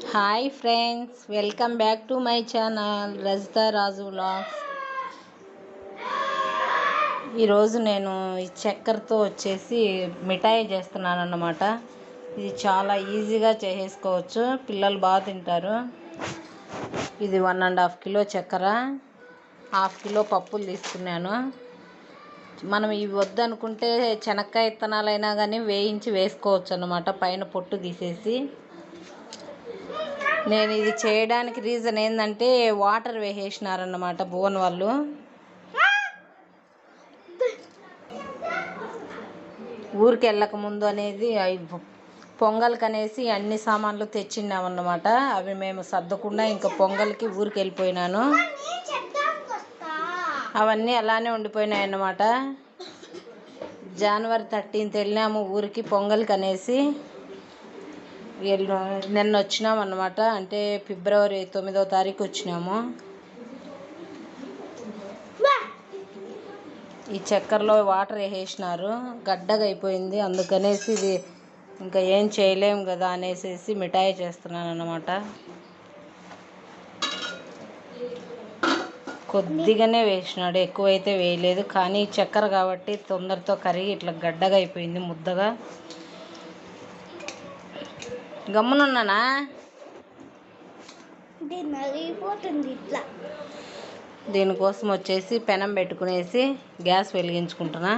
Hi friends, welcome back to my channel Rajitha Raju vlogs. ఈరోజు నేను ఈ చక్కెరతో వచ్చేసి మిఠాయి చేస్తున్నాను అన్నమాట. ఇది చాలా ఈజీగా చేసేసుకోవచ్చు, పిల్లలు బాగా తింటారు. ఇది 1.5 కిలో చక్కెర, 1/2 కిలో పప్పులు తీసుకున్నాను. మనం ఇవి వద్దనుకుంటే శనక్కాయ విత్తనాలైనా కానీ వేయించి వేసుకోవచ్చు అన్నమాట, పైన పొట్టు తీసేసి. నేను ఇది చేయడానికి రీజన్ ఏంటంటే వాటర్ వేసేసినారన్నమాట భువన్ వాళ్ళు. ఊరికి వెళ్ళక ముందు అనేది పొంగల్కి అనేసి అన్ని సామాన్లు తెచ్చిన్నామన్నమాట. అవి మేము సర్దకుండా ఇంకా పొంగల్కి ఊరికి వెళ్ళిపోయినాను. అవన్నీ అలానే ఉండిపోయినాయి అన్నమాట. జనవరి 13th వెళ్ళినాము ఊరికి పొంగల్కి అనేసి. నిన్న వచ్చినాము అన్నమాట, అంటే ఫిబ్రవరి 9వ తారీఖు వచ్చినాము. ఈ చక్కెరలో వాటర్ వేసేసినారు, గడ్డగా అయిపోయింది. అందుకనేసి ఇది ఇంకా ఏం చేయలేము కదా అనేసి మిఠాయి చేస్తున్నాను అన్నమాట. కొద్దిగానే వేసినాడు, ఎక్కువైతే వేయలేదు. కానీ చక్కెర కాబట్టి తొందరతో కరిగి ఇట్లా గడ్డగా అయిపోయింది, ముద్దగా. గమ్మునున్నానా, దీనికోసం వచ్చేసి పెనం పెట్టుకునేసి గ్యాస్ వెలిగించుకుంటున్నా.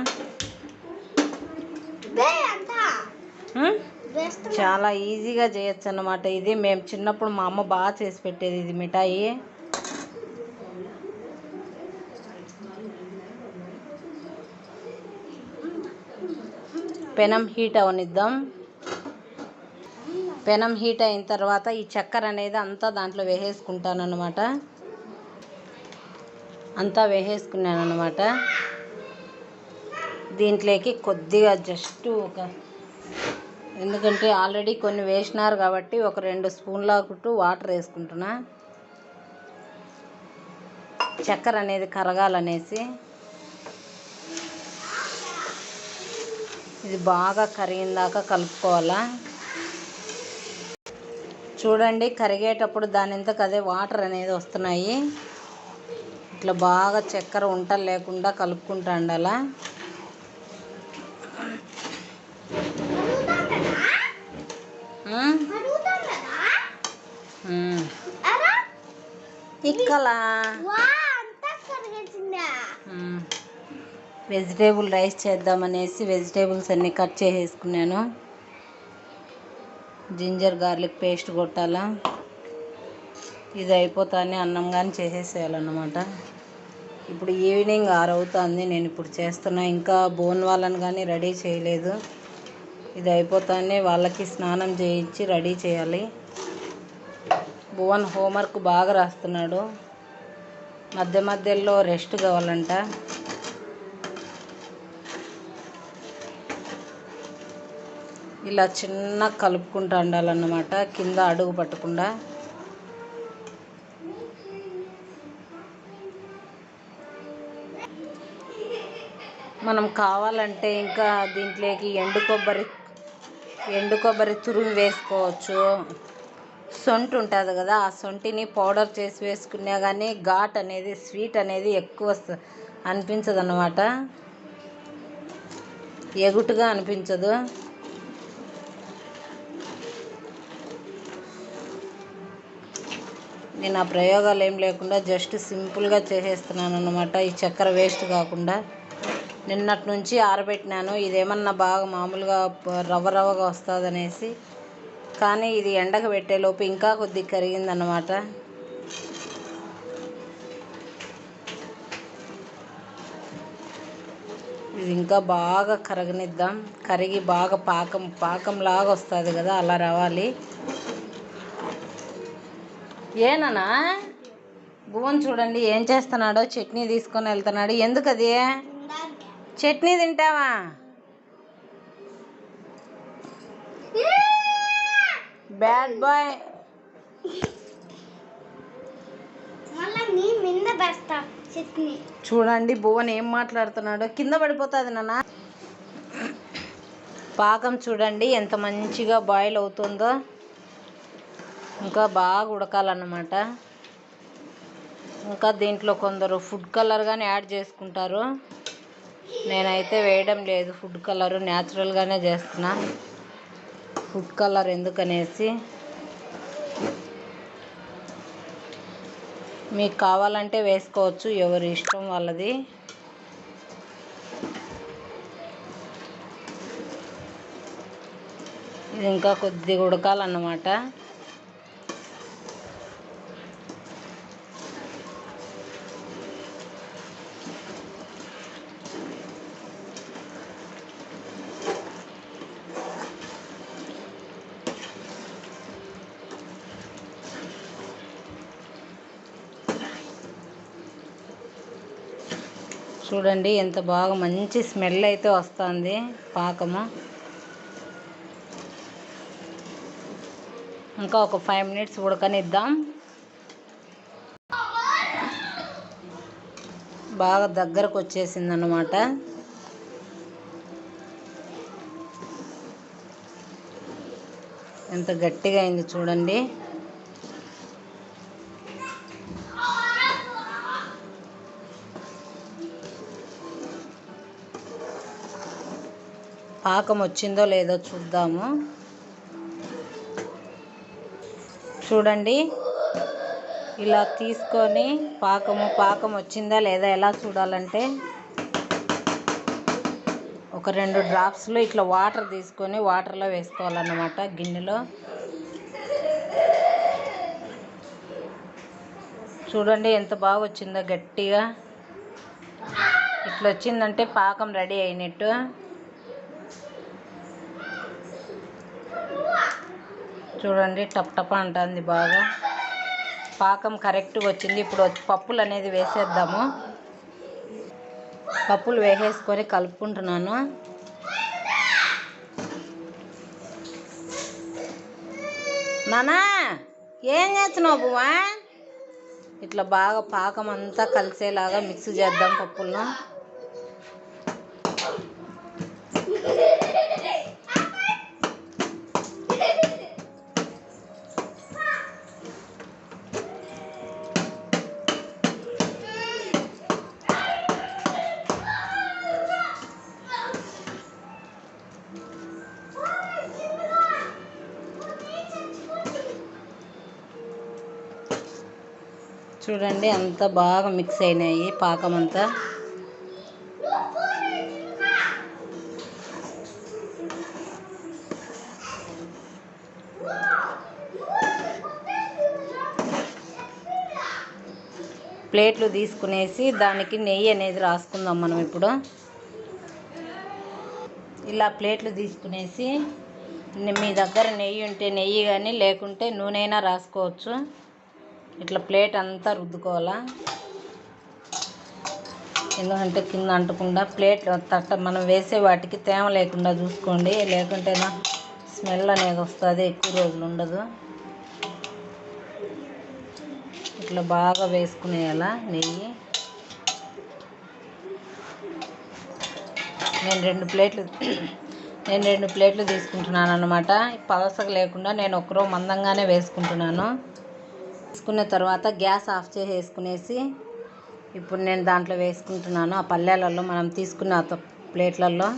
చాలా ఈజీగా చేయొచ్చు అన్నమాట. ఇది మేము చిన్నప్పుడు మా అమ్మ బాగా చేసి పెట్టేది ఇది మిఠాయి. పెనం హీట్ అవనిద్దాం. పెనం హీట్ అయిన తర్వాత ఈ చక్కెర అనేది అంతా దాంట్లో వేసేసుకుంటాను అన్నమాట. అంతా వేసేసుకున్నాను అన్నమాట. దీంట్లోకి కొద్దిగా జస్ట్ ఎందుకంటే ఆల్రెడీ కొన్ని వేసినారు కాబట్టి ఒక 2 స్పూన్ల వాటర్ వేసుకుంటున్నా, చక్కెర అనేది కరగాలనేసి. ఇది బాగా కరిగిందాక కలుపుకోవాలా. చూడండి, కరిగేటప్పుడు దానింతకు అదే వాటర్ అనేది వస్తున్నాయి. ఇట్లా బాగా చక్కెర ఉంటలు లేకుండా కలుపుకుంటా ఉండాలా. ఇక్కలా వెజిటేబుల్ రైస్ చేద్దామనేసి వెజిటేబుల్స్ అన్నీ కట్ చేసేసుకున్నాను. జింజర్ గార్లిక్ పేస్ట్ కొట్టాలా. ఇది అయిపోతానే అన్నం కానీ చేసేసేయాలన్నమాట. ఇప్పుడు ఈవినింగ్ 6 అవుతుంది, నేను ఇప్పుడు చేస్తున్నా. ఇంకా బోన్ వాళ్ళని కానీ రెడీ చేయలేదు. ఇది అయిపోతానే వాళ్ళకి స్నానం చేయించి రెడీ చేయాలి. భువన్ హోంవర్క్ బాగా రాస్తున్నాడు, మధ్య మధ్యలో రెస్ట్ కావాలంట. ఇలా చిన్న కలుపుకుంటూ ఉండాలన్నమాట, కింద అడుగు పట్టకుండా. మనం కావాలంటే ఇంకా దీంట్లోకి ఎండు కొబ్బరి తురుము వేసుకోవచ్చు. సొంటి ఉంటుంది కదా, ఆ సొంటిని పౌడర్ చేసి వేసుకున్నా కానీ ఘాట్ అనేది, స్వీట్ అనేది ఎక్కువ అనిపించదు అన్నమాట, ఎగుటుగా అనిపించదు. నేను ఆ ప్రయోగాలు ఏం లేకుండా జస్ట్ సింపుల్గా చేసేస్తున్నాను అన్నమాట, ఈ చక్కెర వేస్ట్ కాకుండా. నిన్నటి నుంచి ఆరబెట్టినాను, ఇదేమన్నా బాగా మామూలుగా రవ్వగా వస్తుంది అనేసి. కానీ ఇది ఎండకు పెట్టేలోపు ఇంకా కొద్దిగా కరిగిందన్నమాట. ఇది ఇంకా బాగా కరగనిద్దాం. కరిగి బాగా పాకంలాగా వస్తుంది కదా, అలా రావాలి. ఏనన్నా భువన్ చూడండి ఏం చేస్తున్నాడో, చట్నీ తీసుకొని వెళ్తున్నాడు. ఎందుకు అది చట్నీ తింటావా? Bad boy. చూడండి భువన్ ఏం మాట్లాడుతున్నాడో, కింద పడిపోతుంది నాన్న. పాకం చూడండి ఎంత మంచిగా బాయిల్ అవుతుందో. ఇంకా బాగా ఉడకాలన్నమాట. ఇంకా దీంట్లో కొందరు ఫుడ్ కలర్ కానీ యాడ్ చేసుకుంటారు. నేనైతే వేయడం లేదు ఫుడ్ కలరు, న్యాచురల్గానే చేస్తున్నా. ఫుడ్ కలర్ ఎందుకనేసి, మీకు కావాలంటే వేసుకోవచ్చు, ఎవరి ఇష్టం వాళ్ళది. ఇది ఇంకా కొద్దిగా ఉడకాలన్నమాట. చూడండి ఎంత బాగా మంచి స్మెల్ అయితే వస్తుంది పాకము. ఇంకా ఒక 5 మినిట్స్ ఉడకనిద్దాం. బాగా దగ్గరకు వచ్చేసింది అన్నమాట. ఎంత గట్టిగా అయింది చూడండి. పాకం వచ్చిందో లేదో చూద్దాము. చూడండి ఇలా తీసుకొని పాకం వచ్చిందా లేదా ఎలా చూడాలంటే, ఒక 2 డ్రాప్స్లో ఇట్లా వాటర్ తీసుకొని వాటర్లో వేసుకోవాలన్నమాట గిన్నెలో. చూడండి ఎంత బాగా వచ్చిందో గట్టిగా. ఇట్లా వచ్చిందంటే పాకం రెడీ అయినట్టు. చూడండి టప్ టప్ అంటుంది బాగా. పాకం కరెక్ట్గా వచ్చింది. ఇప్పుడు పప్పులు అనేది వేసేద్దాము. పప్పులు వేసేసుకొని కలుపుకుంటున్నాను. నానా ఏం చేస్తున్నావు బువ్వా? ఇట్లా బాగా పాకం అంతా కలిసేలాగా మిక్స్ చేద్దాం పప్పులను. చూడండి అంతా బాగా మిక్స్ అయినాయి పాకం అంతా. ప్లేట్లు తీసుకునేసి దానికి నెయ్యి అనేది రాసుకుందాం మనం ఇప్పుడు. ఇలా ప్లేట్లు తీసుకునేసి మీ దగ్గర నెయ్యి ఉంటే నెయ్యి కానీ లేకుంటే నూనె అయినా రాసుకోవచ్చు. ఇట్లా ప్లేట్ అంతా రుద్దుకోవాలా, ఎందుకంటే కింద అంటకుండా ప్లేట్ తట్ట మనం వేసే వాటికి తేమ లేకుండా చూసుకోండి, లేకుంటే స్మెల్ అనేది వస్తుంది, ఎక్కువ రోజులు ఉండదు. ఇట్లా బాగా వేసుకునేయాలా నెయ్యి. నేను రెండు ప్లేట్లు తీసుకుంటున్నాను అన్నమాట. పలసగా లేకుండా నేను ఒకరో మందంగానే వేసుకుంటున్నాను. వేసుకున్న తర్వాత గ్యాస్ ఆఫ్ చేసేసుకునేసి ఇప్పుడు నేను దాంట్లో వేసుకుంటున్నాను. ఆ పల్లెలలో మనం తీసుకున్న ప్లేట్లలో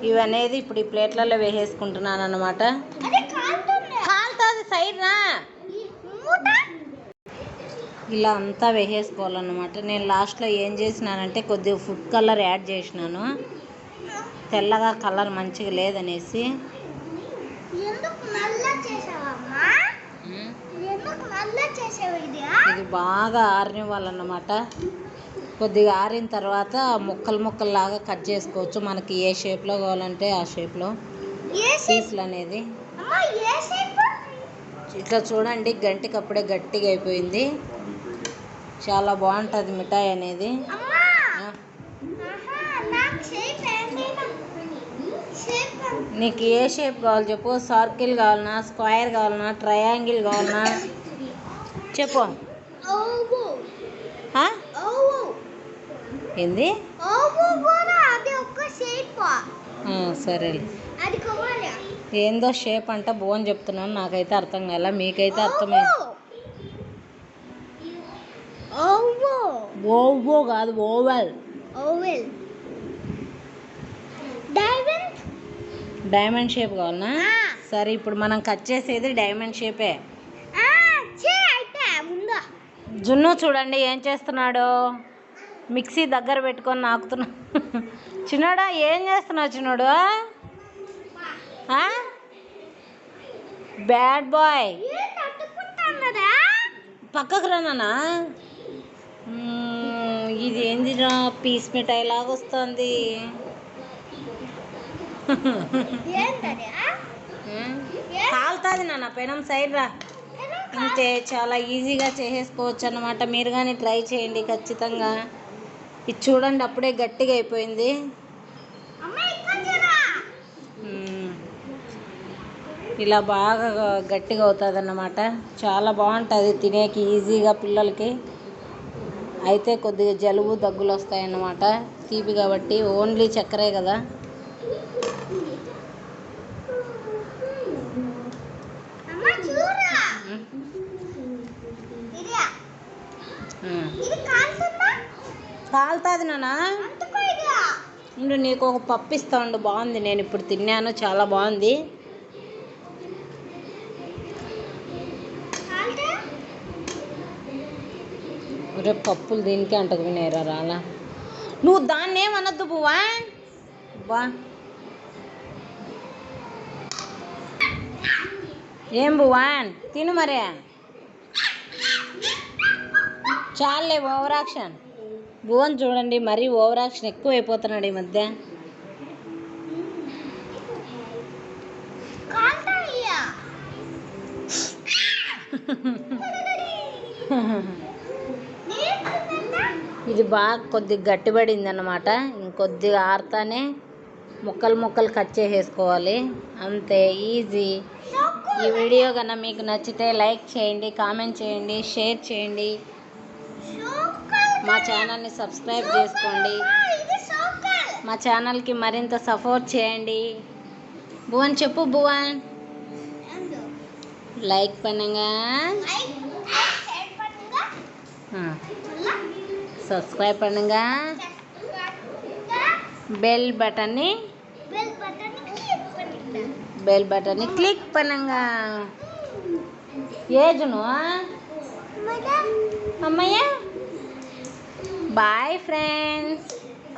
ఇవనేది ఇప్పుడు ఈ ప్లేట్లలో వేసేసుకుంటున్నాను అన్నమాట. కాలుతుంది సైడ్ రా. ఇలా అంతా వేసేసుకోవాలన్నమాట. నేను లాస్ట్లో ఏం చేసినానంటే కొద్దిగా ఫుడ్ కలర్ యాడ్ చేసినాను, తెల్లగా కలర్ మంచిగా లేదనేసి. ఇది బాగా ఆరినివ్వాలన్నమాట. కొద్దిగా ఆరిన తర్వాత ముక్కల్లాగా కట్ చేసుకోవచ్చు, మనకి ఏ షేప్లో కావాలంటే ఆ షేప్లో పీసులు అనేది. ఇట్లా చూడండి గంటికి అప్పుడే గట్టిగా అయిపోయింది. చాలా బాగుంటుంది మిఠాయి అనేది. నీకు ఏ షేప్ కావాలి చెప్పు. సర్కిల్ కావాలన్నా, స్క్వేర్ కావాలన్నా, ట్రయాంగిల్ కావాలన్నా చెప్పు. ఏంది సరేలే. ఏందో షేప్ అంట బోన్ చెప్తున్నాను, నాకైతే అర్థం కాల, మీకైతే అర్థమైంది. ఓవో కాదు, ఓవెల్. డైమండ్ షేప్ కావాలనా? సరే, ఇప్పుడు మనం కట్ చేసేది డైమండ్ షేపే. జున్ను చూడండి ఏం చేస్తున్నాడు, మిక్సీ దగ్గర పెట్టుకొని నాకుతున్నా. చిన్నోడా ఏం చేస్తున్నావు చిన్నోడు? బ్యాడ్ బాయ్, పక్కకు రానా. ఇది ఏందిరా, పీస్ మిఠాయి లాగా వస్తుంది. కాలుతుంది నాన్న, పెనం సైడ్ రా. అంతే, చాలా ఈజీగా చేసేసుకోవచ్చు అన్నమాట. మీరు కానీ ట్రై చేయండి ఖచ్చితంగా. ఇది చూడండి అప్పుడే గట్టిగా అయిపోయింది. ఇలా బాగా గట్టిగా అవుతుంది అన్నమాట. చాలా బాగుంటుంది తినేకి, ఈజీగా పిల్లలకి. అయితే కొద్దిగా జలుబు దగ్గులు వస్తాయన్నమాట, తీపి కాబట్టి. ఓన్లీ చక్కెరే కదా. కాలుతుంది నాన్న. ఇండు నీకు ఒక పప్పు ఇస్తా ఉండు, బాగుంది, నేను ఇప్పుడు తిన్నాను, చాలా బాగుంది. రేపు పప్పులు దీనికి అంటకు వినేరా రాలా. నువ్వు దాన్ని ఏమనొద్దు బువ్వా. బా ఏం బువ్వా, తిను మరే. చాలే ఓవర్ యాక్షన్. భువన్ చూడండి మరీ ఓవర్ యాక్షన్ ఎక్కువ అయిపోతున్నాడు ఈ మధ్య. ఇది బాగా కొద్దిగా గట్టిపడింది అన్నమాట. ఇంకొద్దిగా ఆరుతానే ముక్కలు ముక్కలు కట్ చేసేసుకోవాలి, అంతే, ఈజీ. ఈ వీడియో కన్నా మీకు నచ్చితే లైక్ చేయండి, కామెంట్ చేయండి, షేర్ చేయండి, మా ఛానల్ని సబ్స్క్రైబ్ చేసుకోండి, మా ఛానల్కి మరింత సపోర్ట్ చేయండి. భువన్ చెప్పు, భువన్ లైక్ பண்ணுங்க, సబ్స్క్రైబ్ பண்ணுங்க, బెల్ బటన్ని క్లిక్ பண்ணுங்க. ఏజును అమ్మయ్య. బాయ్ ఫ్రెండ్స్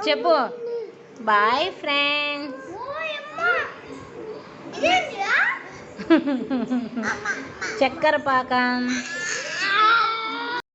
చెప్పు, బాయ్ ఫ్రెండ్స్. చక్కెర పాకం.